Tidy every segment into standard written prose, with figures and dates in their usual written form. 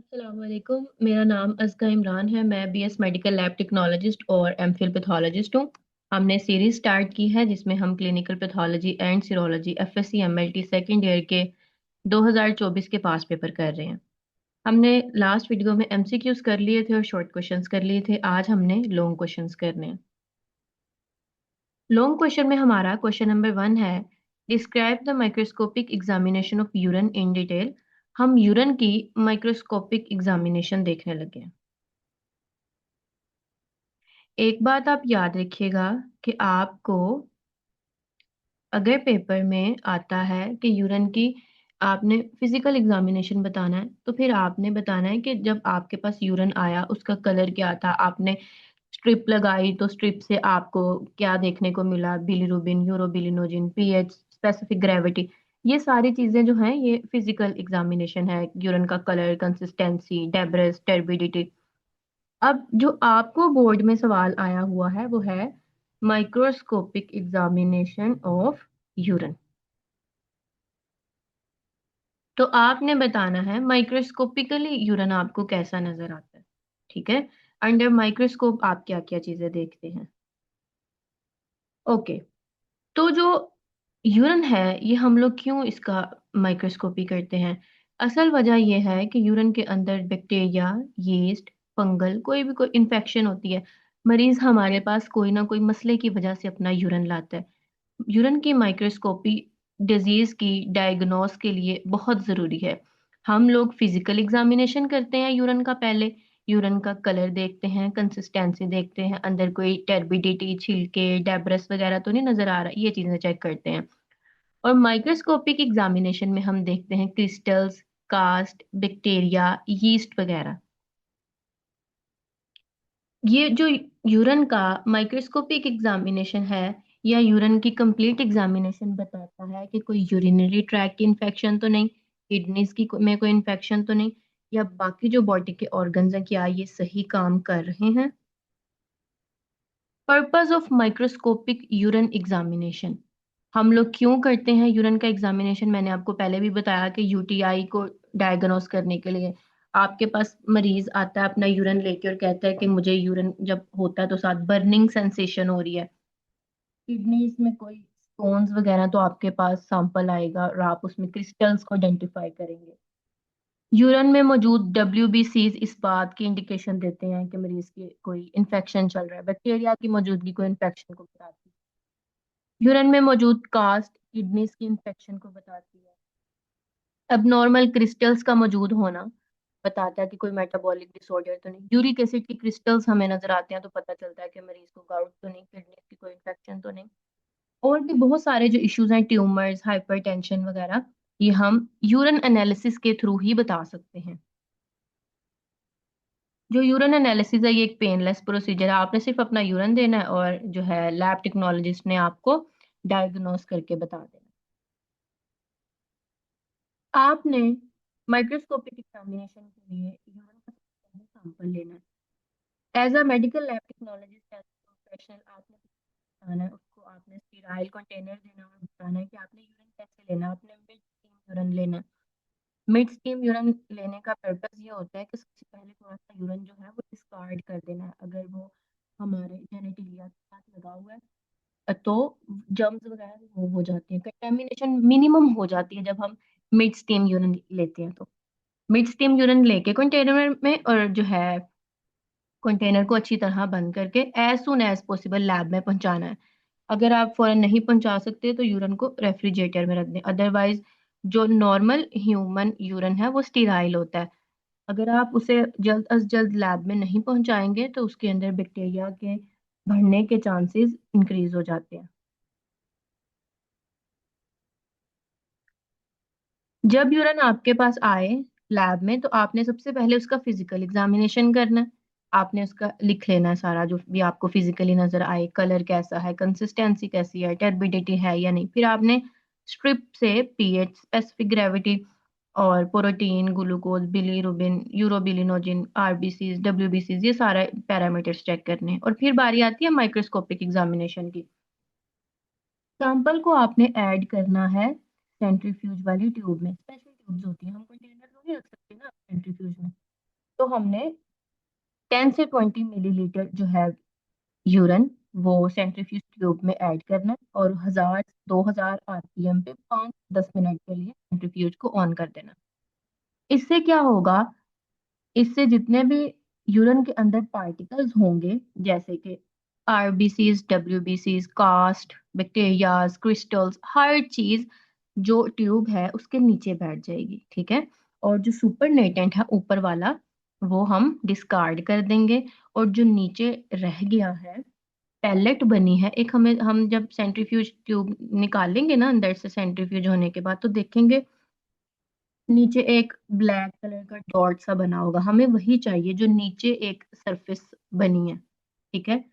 अस्सलाम वालेकुम। मेरा नाम अज़का इमरान है। मैं बीएस मेडिकल लैब टेक्नोलॉजिस्ट और एमफिल पैथोलॉजिस्ट हूँ। हमने सीरीज स्टार्ट की है जिसमें हम clinical pathology and serology FSc MLT second year के 2024 के पास पेपर कर रहे हैं। हमने लास्ट वीडियो में एमसीक्यूज कर लिए थे और शॉर्ट क्वेश्चंस कर लिए थे। आज हमने लॉन्ग क्वेश्चंस करने हैं। लॉन्ग क्वेश्चन में हमारा क्वेश्चन नंबर 1 है, describe the microscopic examination of urine in detail. हम यूरिन की माइक्रोस्कोपिक एग्जामिनेशन देखने लगे हैं। एक बात आप याद रखिएगा कि आपको अगर पेपर में आता है कि यूरिन की आपने फिजिकल एग्जामिनेशन बताना है, तो फिर आपने बताना है कि जब आपके पास यूरिन आया उसका कलर क्या था। आपने स्ट्रिप लगाई तो स्ट्रिप से आपको क्या देखने को मिला, बिलीरुबिन, यूरोबिलिनोजिन, पीएच, स्पेसिफिक ग्रेविटी। ये सारी चीजें जो हैं ये फिजिकल एग्जामिनेशन है। यूरिन का कलर, कंसिस्टेंसी, डेब्रिस, टर्बिडिटी। अब जो आपको बोर्ड में सवाल आया हुआ है वो है माइक्रोस्कोपिक एग्जामिनेशन ऑफ यूरिन। तो आपने बताना है माइक्रोस्कोपिकली यूरिन आपको कैसा नजर आता है। ठीक है, अंडर माइक्रोस्कोप आप क्या क्या चीजें देखते हैं। ओके, तो जो यूरिन है ये हम लोग क्यों इसका माइक्रोस्कोपी करते हैं। असल वजह यह है कि यूरिन के अंदर बैक्टीरिया, यीस्ट, फंगल कोई भी कोई इन्फेक्शन होती है। मरीज हमारे पास कोई ना कोई मसले की वजह से अपना यूरिन लाता है। यूरिन की माइक्रोस्कोपी डिजीज की डायग्नोस के लिए बहुत ज़रूरी है। हम लोग फिजिकल एग्जामिनेशन करते हैं यूरिन का। पहले यूरिन का कलर देखते हैं, कंसिस्टेंसी देखते हैं, अंदर कोई टर्बिडिटी, छिलके, डेब्रस वगैरह तो नहीं नजर आ रहा, ये चीजें चेक करते हैं। और माइक्रोस्कोपिक एग्जामिनेशन में हम देखते हैं क्रिस्टल्स, कास्ट, बैक्टीरिया, यीस्ट वगैरह। ये जो यूरिन का माइक्रोस्कोपिक एग्जामिनेशन है या यूरिन की कंप्लीट एग्जामिनेशन बताता है कि कोई यूरिनरी ट्रैक की इन्फेक्शन तो नहीं, किडनीज की में कोई इन्फेक्शन तो नहीं, या बाकी जो बॉडी के ऑर्गन्स हैं क्या ये सही काम कर रहे हैं। Purpose of microscopic urine examination, हम लोग क्यों करते हैं यूरिन का एग्जामिनेशन। मैंने आपको पहले भी बताया कि यूटीआई को डायग्नोस करने के लिए। आपके पास मरीज आता है अपना यूरिन लेके और कहता है कि मुझे यूरिन जब होता है तो साथ बर्निंग सेंसेशन हो रही है, किडनीज में कोई स्टोन्स वगैरह, तो आपके पास सैंपल आएगा और आप उसमें क्रिस्टल्स को आइडेंटिफाई करेंगे। यूरिन में मौजूद डब्ल्यूबीसीज इस बात की इंडिकेशन देते हैं कि मरीज की कोई इन्फेक्शन चल रहा है। बैक्टीरिया की मौजूदगी कोई इन्फेक्शन को बताती है। यूरिन में मौजूद कास्ट किडनीज की इन्फेक्शन को बताती है। अबनॉर्मल क्रिस्टल्स का मौजूद होना बताता है कि कोई मेटाबॉलिक डिसऑर्डर तो नहीं। यूरिक एसिड की क्रिस्टल्स हमें नजर आते हैं तो पता चलता है कि मरीज को गाउट तो नहीं, किडनी की कोई इन्फेक्शन तो नहीं। और भी बहुत सारे जो इश्यूज हैं, ट्यूमर्स, हाइपरटेंशन वगैरह, ये हम यूरिन एनालिसिस के थ्रू ही बता सकते हैं। जो यूरिन एनालिसिस है ये एक पेनलेस प्रोसीजर है। आपने सिर्फ अपना यूरिन देना है और जो है लैब टेक्नोलॉजिस्ट ने आपको डायग्नोस करके बता देना। आपने माइक्रोस्कोपिक एग्जामिनेशन के लिए ह्यूमन का सैंपल लेना है। As a medical lab technologist, as professional, आपने बताना है उसको, आपने स्टीराइल कंटेनर देना है और बताना है कि आपने यूरिन कैसे लेना है। आपने मिड स्टीम यूरिन लेना है। मिड स्टीम यूरिन लेने का पर्पस ये होता है कि सबसे पहले थोड़ा सा यूरिन जो है वो डिस्कार्ड कर देना है। अगर वो हमारे जेनेटिलिया के साथ लगा हुआ है तो जर्म्स वगैरह रिमूव हो जाती हैं, कंटेमिनेशन मिनिमम हो जाती है जब हम मिड स्टीम यूरिन लेते हैं। तो मिड स्टीम यूरिन लेके कंटेनर में, और जो है कंटेनर को अच्छी तरह बंद करके as soon as possible lab में पहुंचाना है। अगर आप फौरन नहीं पहुंचा सकते तो यूरिन को रेफ्रिजरेटर में रख दें। अदरवाइज जो नॉर्मल ह्यूमन यूरिन है वो स्टीराइल होता है। अगर आप उसे जल्द अज जल्द लैब में नहीं पहुंचाएंगे तो उसके अंदर बैक्टीरिया के बढ़ने के चांसेस इंक्रीज हो जाते हैं। जब यूरिन आपके पास आए लैब में तो आपने सबसे पहले उसका फिजिकल एग्जामिनेशन करना है। आपने उसका लिख लेना है सारा जो भी आपको फिजिकली नजर आए, कलर कैसा है, कंसिस्टेंसी कैसी है, टर्बिडिटी है या नहीं। फिर आपने स्ट्रिप से पीएच, स्पेसिफिक ग्रेविटी और प्रोटीन, ग्लूकोज, बिलीरुबिन, यूरोबिलिनोजिन, आरबीसीज, डब्ल्यूबीसीज, ये सारे पैरामीटर्स चेक करने हैं। और फिर बारी आती है माइक्रोस्कोपिक एग्जामिनेशन की। सैंपल को आपने ऐड करना है सेंट्रीफ्यूज वाली ट्यूब में। स्पेशल ट्यूब्स होती हैं, हम कंटेनर तो नहीं रख सकते ना सेंट्रीफ्यूज में। तो हमने 10 से 20 मिलीलीटर जो है यूरन वो सेंट्रीफ्यूज ट्यूब में ऐड करना है और 1000 2000 आरपीएम पे 5-10 मिनट के लिए सेंट्रीफ्यूज को ऑन कर देना। इससे क्या होगा, इससे जितने भी यूरिन के अंदर पार्टिकल्स होंगे जैसे कि आरबीसीज, डब्ल्यूबीसीज, कास्ट, बैक्टीरियाज, क्रिस्टल्स, हर चीज जो ट्यूब है उसके नीचे बैठ जाएगी, ठीक है। और जो सुपरनेटेंट है ऊपर वाला वो हम डिस्कार्ड कर देंगे। और जो नीचे रह गया है, पैलेट बनी है एक, हमें हम जब सेंट्रीफ्यूज ट्यूब निकालेंगे ना अंदर से सेंट्रीफ्यूज होने के बाद, तो देखेंगे नीचे एक ब्लैक कलर का डॉट सा बना होगा, हमें वही चाहिए जो नीचे एक सरफेस बनी है, ठीक है।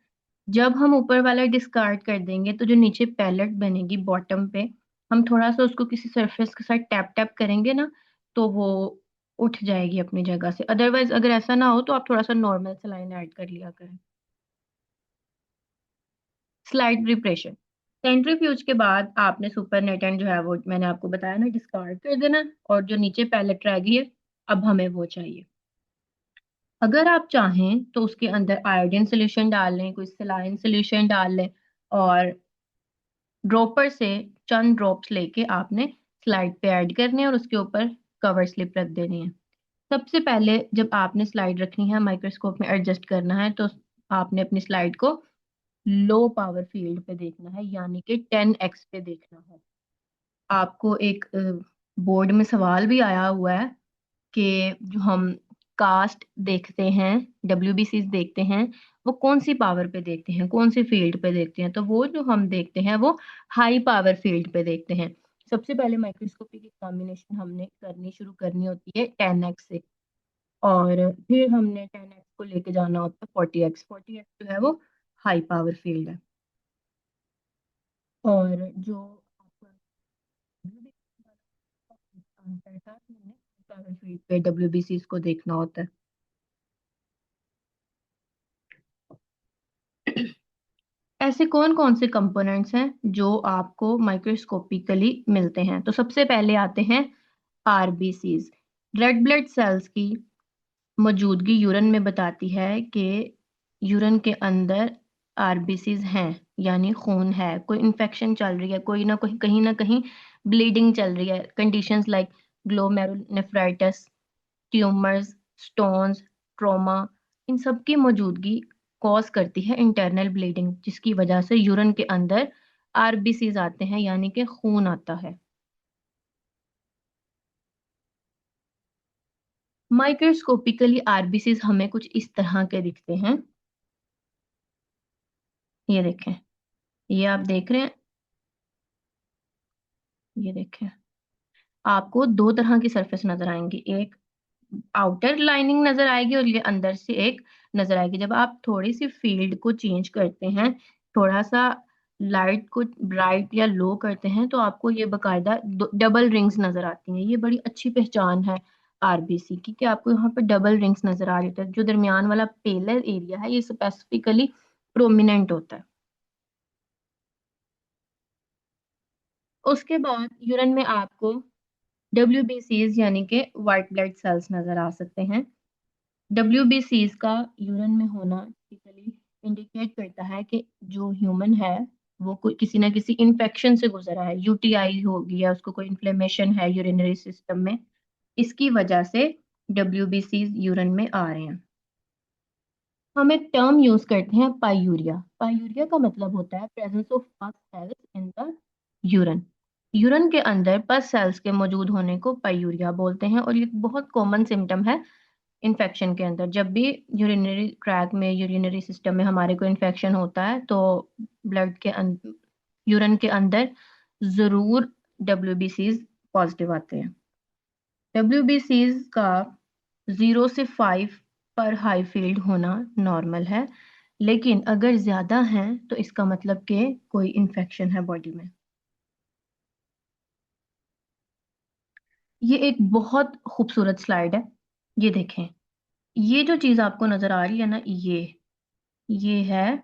जब हम ऊपर वाला डिस्कार्ड कर देंगे तो जो नीचे पैलेट बनेगी बॉटम पे, हम थोड़ा सा उसको किसी सरफेस के साथ टैप टैप करेंगे ना, तो वो उठ जाएगी अपनी जगह से। अदरवाइज अगर ऐसा ना हो तो आप थोड़ा सा नॉर्मल सलाइन ऐड कर लिया करें। Slide preparation. सेंट्रीफ्यूज के बाद आपने सुपरनेटेंट जो है वो मैंने आपको बताया ना डिस्कार्ड कर देना, और जो नीचे पैलेट रह गई है अब हमें वो चाहिए। अगर आप चाहें तो उसके अंदर आयोडीन सोल्यूशन डाल लें, कोई सलाइन सोल्यूशन डाल लें, और ड्रॉपर से चंद ड्रॉप्स लेके आपने स्लाइड पे ऐड करने हैं और उसके ऊपर कवर स्लिप रख देनी है। सबसे पहले जब आपने स्लाइड रखनी है माइक्रोस्कोप में एडजस्ट करना है तो आपने अपनी स्लाइड को लो पावर फील्ड पे देखना है, यानी कि 10x पे देखना है। आपको एक बोर्ड में सवाल भी आया हुआ है कि जो हम कास्ट देखते हैं, डब्ल्यूबीसीज देखते हैं, वो कौन सी पावर पे देखते हैं, कौन सी फील्ड पे देखते हैं, तो वो जो हम देखते हैं वो हाई पावर फील्ड पे देखते हैं। सबसे पहले माइक्रोस्कोपी की एग्जामिनेशन हमने करनी शुरू करनी होती है 10x से, और फिर हमने 10x को लेके जाना होता है 40x। 40x जो है वो हाई पावर फील्ड है। और जो आपका आंसर था, हमने पावर फील्ड पे डब्ल्यूबीसीज को देखना होता है। ऐसे कौन कौन से कंपोनेंट्स हैं जो आपको माइक्रोस्कोपिकली मिलते हैं, तो सबसे पहले आते हैं आरबीसीज। रेड ब्लड सेल्स की मौजूदगी यूरिन में बताती है कि यूरिन के अंदर आरबीसीज हैं, यानी खून है, कोई इन्फेक्शन चल रही है, कोई ना कहीं ब्लीडिंग चल रही है। Conditions like glomerulonephritis, tumours, stones, trauma, इन सब की मौजूदगी कॉज करती है इंटरनल ब्लीडिंग, जिसकी वजह से यूरिन के अंदर आरबीसीज आते हैं, यानी कि खून आता है। माइक्रोस्कोपिकली आरबीसीज हमें कुछ इस तरह के दिखते हैं। ये देखें, ये आप देख रहे हैं, ये देखें, आपको दो तरह की सरफेस नजर आएंगी, एक आउटर लाइनिंग नजर आएगी और ये अंदर से एक नजर आएगी। जब आप थोड़ी सी फील्ड को चेंज करते हैं, थोड़ा सा लाइट को ब्राइट या लो करते हैं, तो आपको ये बकायदा डबल रिंग्स नजर आती हैं। ये बड़ी अच्छी पहचान है आरबीसी की कि आपको यहाँ पर डबल रिंग्स नजर आ रही है। जो दरमियान वाला पेलर एरिया है ये स्पेसिफिकली प्रोमिनेंट होता है। उसके बाद यूरिन में आपको डब्ल्यूबीसीज यानी कि वाइट ब्लड सेल्स नजर आ सकते हैं। डब्ल्यूबीसीज का यूरिन में होना टिपिकली इंडिकेट करता है कि जो ह्यूमन है वो कोई किसी ना किसी इन्फेक्शन से गुजरा है, यूटीआई हो गया, उसको कोई इन्फ्लेमेशन है यूरिनरी सिस्टम में, इसकी वजह से डब्ल्यूबीसीज यूरिन में आ रहे हैं। हम एक टर्म यूज करते हैं पायूरिया। पायूरिया का मतलब होता है प्रेजेंस ऑफ पस sales in the urine. Urine के अंदर पस सेल्स के मौजूद होने को पायूरिया बोलते हैं, और ये बहुत कॉमन सिम्टम है इन्फेक्शन के अंदर। जब भी यूरिनरी ट्रैक में, यूरिनरी सिस्टम में हमारे को इन्फेक्शन होता है तो ब्लड के यूरिन के अंदर जरूर डब्ल्यूबीसीज पॉजिटिव आते हैं। डब्ल्यूबीसीज का 0 से 5 पर हाई फील्ड होना नॉर्मल है, लेकिन अगर ज्यादा है तो इसका मतलब कि कोई इन्फेक्शन है बॉडी में। ये एक बहुत खूबसूरत स्लाइड है, ये देखें। ये जो चीज आपको नजर आ रही है ना, ये है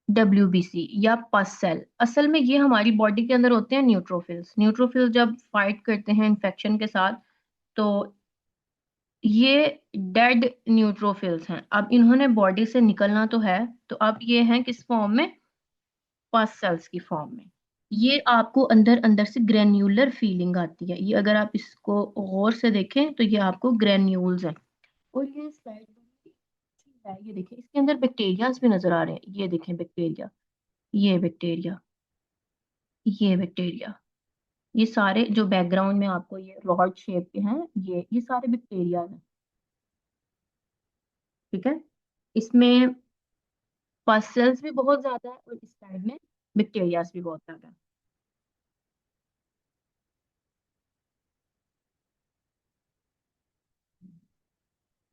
डब्ल्यूबीसी या पस सेल। असल में ये हमारी बॉडी के अंदर होते हैं न्यूट्रोफिल्स। न्यूट्रोफिल्स जब फाइट करते हैं इन्फेक्शन के साथ, तो ये डेड न्यूट्रोफिल्स हैं। अब इन्होंने बॉडी से निकलना तो है, तो अब ये हैं किस फॉर्म में? पस सेल्स की फॉर्म में। ये आपको अंदर अंदर से ग्रेन्यूलर फीलिंग आती है। ये अगर आप इसको गौर से देखें तो ये आपको ग्रेन्यूल्स हैं। और ये स्लाइड है, ये देखें इसके अंदर बैक्टीरियाज भी नजर आ रहे हैं। ये देखें बैक्टीरिया, ये बैक्टीरिया, ये बैक्टीरिया, ये सारे जो बैकग्राउंड में आपको ये रॉड शेप के हैं, ये सारे बैक्टीरिया हैं। ठीक है, इसमें पस सेल्स भी बहुत ज्यादा है और इस साइड में बैक्टीरियाज भी बहुत ज्यादा है।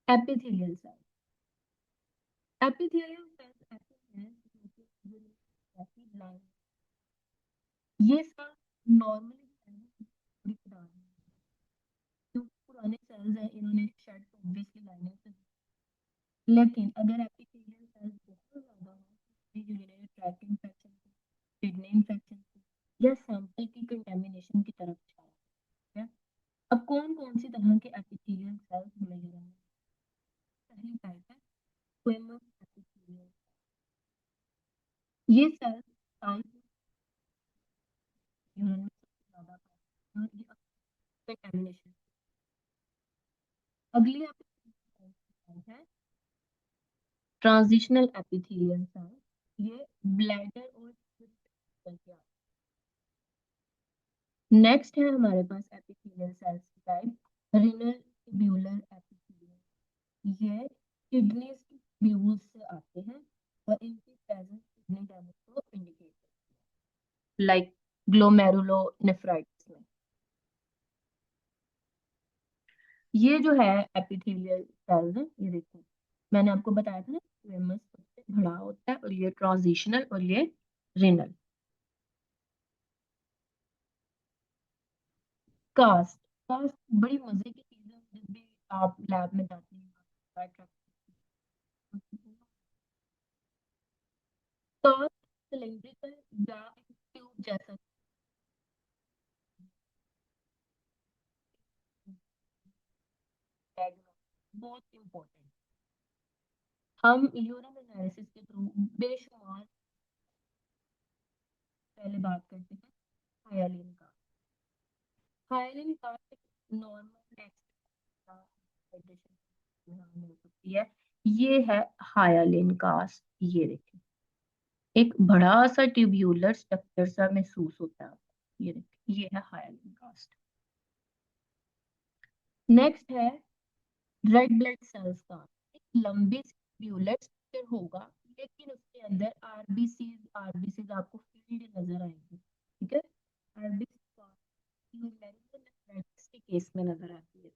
एपिथेलियल सेल, एपिथेलियल सेल्स ऐसे हैं जो ऐसी लाइन, ये सब नॉर्मली थोड़ी पुरानी है। जो पुराने सेल्स हैं इन्होंने शायद ऑब्वियसली लाइनें से, लेकिन अगर एपिथेलियल सेल्स बहुत ज्यादा हो, urinary tract infection, kidney infection या सैंपल की कंटेमिनेशन की तरफ जाए है। अब कौन कौन सी तरह के एपिथेलियल सेल्स हमें यूरिन में? पहली टाइप है स्क्वेमस एपिथेलियल। ये सेल्स यूरिन में सबसे ज्यादा पाए और ये कंटेमिनेशन। अगली एपिथेलियल है ट्रांजिशनल एपिथेलियल सेल। ये ब्लैडर और नेक्स्ट है हमारे पास एपिथेलियल सेल्स की टाइप रिनल ट्यूब्यूलर एपिथेलियल। ये किडनी की ट्यूब्यूल्स से आते हैं और इनकी प्रेजेंस किडनी डैमेज को इंडिकेट करती है, लाइक ग्लोमेरुलोनेफ्राइटिस में। ये जो है एपिथेलियल सेल्स है, ये देखो मैंने आपको बताया था ना, स्क्वेमस सबसे बड़ा होता है और ये ट्रांजिशनल और ये रिनल। कास्ट, कास्ट बड़ी मजे की चीज है। जब भी आप लैब में जाते हैं कास्ट सिलेंड्रिकल या ट्यूब जैसा बैकग्राउंड बहुत इंपॉर्टेंट। हम यूरिन एनालिसिस के थ्रू बेशुमार पहले बात करते हैं हाइलिन का। हाइलिन का नॉर्मल एक्सप्रेशन मिल सकती है। ये है हाइलिन कास्ट। ये देखिए एक बड़ा सा ट्यूब्यूलर स्ट्रक्चर सा महसूस होता है आपको। ये देखिए ये है हाइलिन कास्ट। नेक्स्ट है रेड ब्लड सेल्स का। एक लंबी ट्यूबुलर स्ट्रक्चर होगा, लेकिन उसके अंदर आरबीसीज आपको फील्ड नजर आएंगी। ठीक है, आरबीसी के केस में नजर आती है,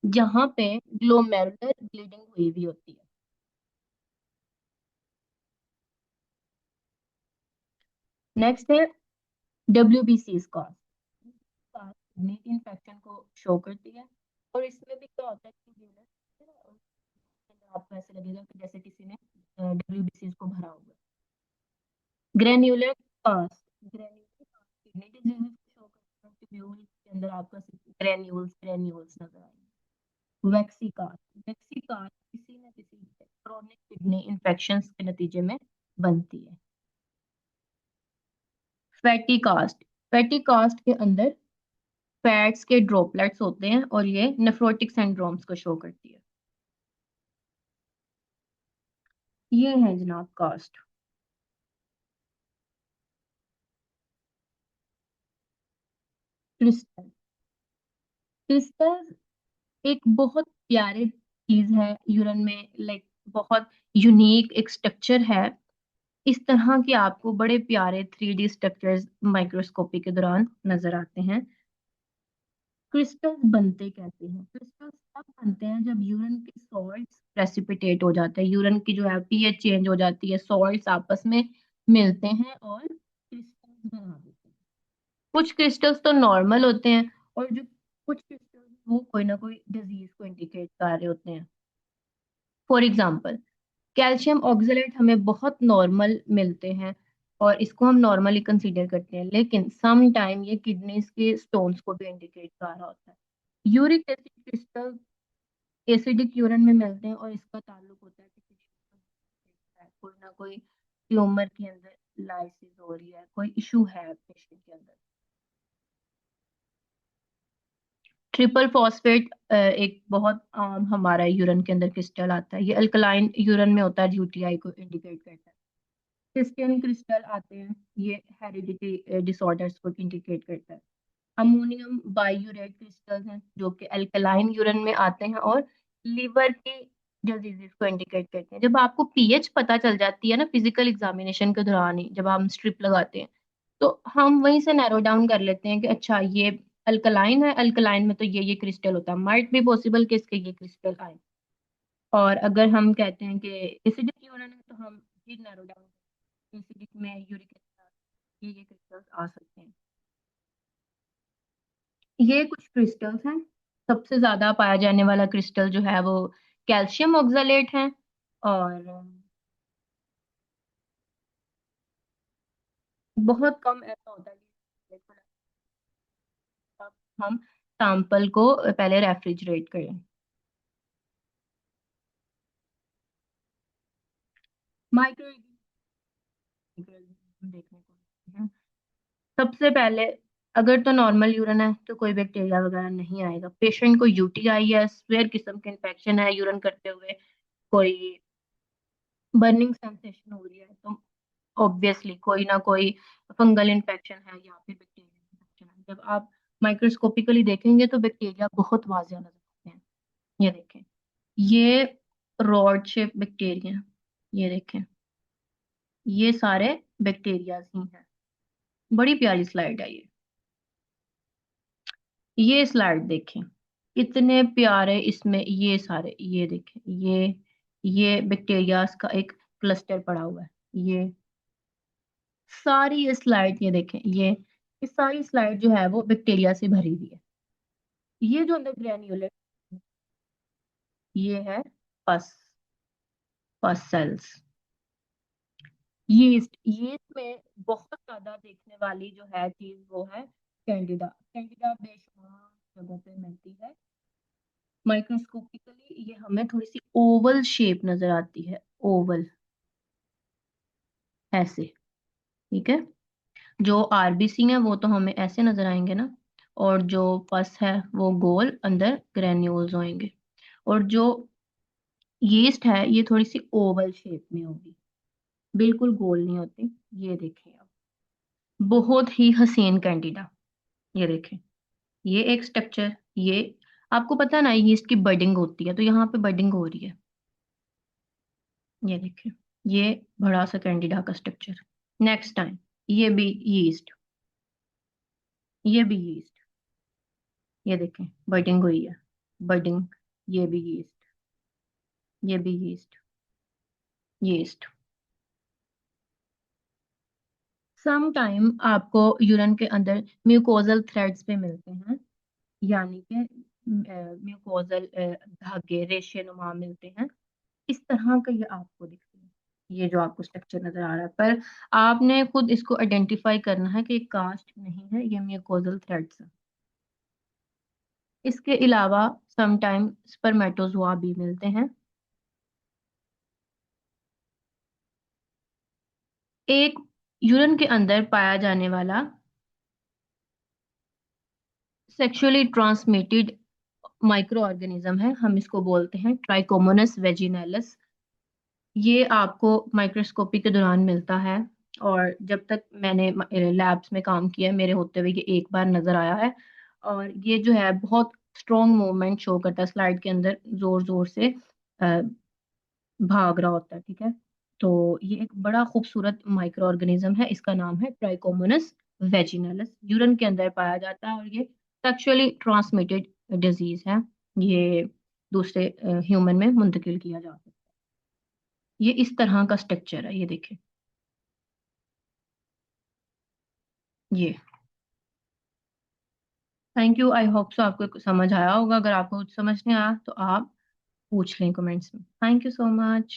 जहाँ पे ग्लोमेरुलर ब्लीडिंग हुई भी होती है। नेक्स्ट है डब्ल्यूबीसी का, किडनी इन्फेक्शन को शो करती है। और इसमें भी क्या होता है कि आपको ऐसे लगेगा कि जैसे किसी ने डब्ल्यूबीसी को भरा हुआ है। Granular cast, granular kidney disease को शो करता है, ट्यूब्यूल के अंदर आपको ग्रेन्यूल्स ग्रेन्यूल्स नजर आएंगे। वैक्सी कास्ट, वैक्सी कास्ट किसी न किसी क्रोनिक किडनी इन्फेक्शंस के नतीजे में बनती है। फैटी कास्ट, फैटी कास्ट के अंदर फैट्स के ड्रॉपलेट्स होते हैं और ये नेफ्रोटिक सिंड्रोम्स को शो करती है। ये है जनाब कास्ट। क्रिस्टल, क्रिस्टल एक बहुत प्यारे चीज है यूरन में, लाइक बहुत यूनिक एक स्ट्रक्चर है। इस तरह के आपको बड़े प्यारे 3D स्ट्रक्चर्स माइक्रोस्कोपी के दौरान नजर आते हैं। क्रिस्टल्स बनते कैसे हैं? क्रिस्टल्स तब बनते हैं जब यूरिन के सॉल्ट्स प्रेसिपिटेट हो जाते हैं, यूरिन की जो है पीएच चेंज हो जाती है, सॉल्ट्स आपस में मिलते हैं और क्रिस्टल्स बना देते हैं। कुछ क्रिस्टल्स तो नॉर्मल होते हैं और जो कुछ क्रिस्टल्स वो कोई ना कोई डिजीज को इंडिकेट कर रहे होते हैं। फॉर एग्जाम्पल कैल्शियम ऑक्सलेट हमें बहुत नॉर्मल मिलते हैं और इसको हम नॉर्मली कंसीडर करते हैं, लेकिन सम टाइम ये किडनीज के स्टोन्स को भी इंडिकेट कर रहा होता है। Uric acid crystal acidic urine में मिलते हैं और इसका ताल्लुक होता है कि कोई ना कोई ट्यूमर के अंदर लाइसिस हो रही है, कोई इशू है पेशेंट के अंदर। ट्रिपल फॉस्फेट एक बहुत आम हमारा यूरिन के अंदर क्रिस्टल आता है। ये अल्कलाइन यूरिन में होता है, यूटीआई को इंडिकेट करता है। सिस्टीन क्रिस्टल आते हैं, ये हेरिडिटी डिसऑर्डर्स को इंडिकेट करता है। अमोनियम बाइयूरेट क्रिस्टल्स हैं जो कि अल्कलाइन यूरिन में आते हैं और लिवर की डिजीजेस को इंडिकेट करते हैं। जब आपको पीएच पता चल जाती है ना फिजिकल एग्जामिनेशन के दौरान ही, जब हम स्ट्रिप लगाते हैं, तो हम वहीं से नैरो डाउन कर लेते हैं कि अच्छा ये अल्कलाइन है, अल्कलाइन में तो ये क्रिस्टल होता है, माइट भी पॉसिबल कि इसके ये क्रिस्टल आए। और अगर हम कहते हैं कि एसिडिक यूरिन है तो हम ये नैरो डाउन, एसिडिक में यूरिक एसिड ये क्रिस्टल्स आ सकते हैं। ये कुछ क्रिस्टल्स हैं। सबसे ज्यादा पाया जाने वाला क्रिस्टल जो है वो कैल्शियम ऑक्सलेट है। और बहुत कम ऐसा होता है कि तब हम सैंपल को पहले रेफ्रिजरेट करें। माइक्रो देखने को मिलते हैं। सबसे पहले अगर तो नॉर्मल यूरिन है तो कोई बैक्टीरिया वगैरह नहीं आएगा। पेशेंट को यूटीआई है, स्वेयर किस्म के इन्फेक्शन है, यूरिन करते हुए कोई बर्निंग सेंसेशन हो रही है, तो ऑब्वियसली कोई ना कोई फंगल इन्फेक्शन है या फिर बैक्टीरियल इन्फेक्शन है। जब आप माइक्रोस्कोपिकली देखेंगे तो बैक्टीरिया बहुत वाजिया नजर आते हैं। ये देखें, ये रॉड शेप बैक्टीरिया, ये देखें, ये सारे बैक्टीरिया ही हैं। बड़ी प्यारी स्लाइड है ये स्लाइड देखें, इतने प्यारे इसमें ये सारे, ये देखें, ये बैक्टीरियाज का एक क्लस्टर पड़ा हुआ है। ये स्लाइड ये देखें, ये सारी स्लाइड जो है वो बैक्टीरिया से भरी हुई है। ये जो अंदर ग्रेन्यूलर, ये है पस पस सेल्स। यीस्ट, यीस्ट में बहुत ज्यादा देखने वाली जो है चीज वो है कैंडिडा। कैंडिडा बेशुमार जगहों पे मिलती है। माइक्रोस्कोपिकली ये हमें थोड़ी सी ओवल शेप नजर आती है, ओवल ऐसे। ठीक है, जो आरबीसी है वो तो हमें ऐसे नजर आएंगे ना, और जो पस है वो गोल अंदर ग्रेन्यूल्स होंगे। और जो यीस्ट है ये थोड़ी सी ओवल शेप में होगी, बिल्कुल गोल नहीं होती। ये देखें आप, बहुत ही हसीन कैंडिडा। ये देखें, ये एक स्ट्रक्चर, ये आपको पता है ना यीस्ट की बडिंग होती है, तो यहाँ पे बडिंग हो रही है। ये देखें, ये बड़ा सा कैंडिडा का स्ट्रक्चर। नेक्स्ट टाइम, ये भी यीस्ट, ये भी यीस्ट, ये देखें बडिंग हुई है, बडिंग। ये भी यीस्ट, ये भी यीस्ट, यीस्ट। सम टाइम आपको यूरिन के अंदर म्यूकोजल थ्रेड्स पे मिलते हैं, यानी कि म्यूकोजल धागे रेशे नुमा मिलते हैं। इस तरह का ये आपको दिखते हैं, ये जो आपको स्ट्रक्चर नजर आ रहा है, पर आपने खुद इसको आइडेंटिफाई करना है कि ये कास्ट नहीं है, ये म्यूकोजल थ्रेड्स है। इसके अलावा समटाइम स्पर्मेटोजोआ भी मिलते हैं। एक यूरिन के अंदर पाया जाने वाला सेक्सुअली ट्रांसमिटेड माइक्रो ऑर्गेनिज्म है, हम इसको बोलते हैं ट्राइकोमोनस वेजिनैलिस। ये आपको माइक्रोस्कोपी के दौरान मिलता है, और जब तक मैंने लैब्स में काम किया है मेरे होते हुए ये एक बार नजर आया है। और ये जो है बहुत स्ट्रॉन्ग मूवमेंट शो करता है, स्लाइड के अंदर जोर जोर से अ, भाग रहा होता है। ठीक है, तो ये एक बड़ा खूबसूरत माइक्रो ऑर्गेनिज्म है, इसका नाम है ट्राइकोमोनस वेजिनलिस। यूरिन के अंदर पाया जाता है और ये सेक्सुअली ट्रांसमिटेड डिजीज है। ये दूसरे ह्यूमन में मुंतकिल किया जा सकता है। ये इस तरह का स्ट्रक्चर है, ये देखें, ये। Thank you, I hope so आपको कुछ समझ आया होगा। अगर आपको कुछ समझ नहीं आया तो आप पूछ लें कमेंट्स में। Thank you so much.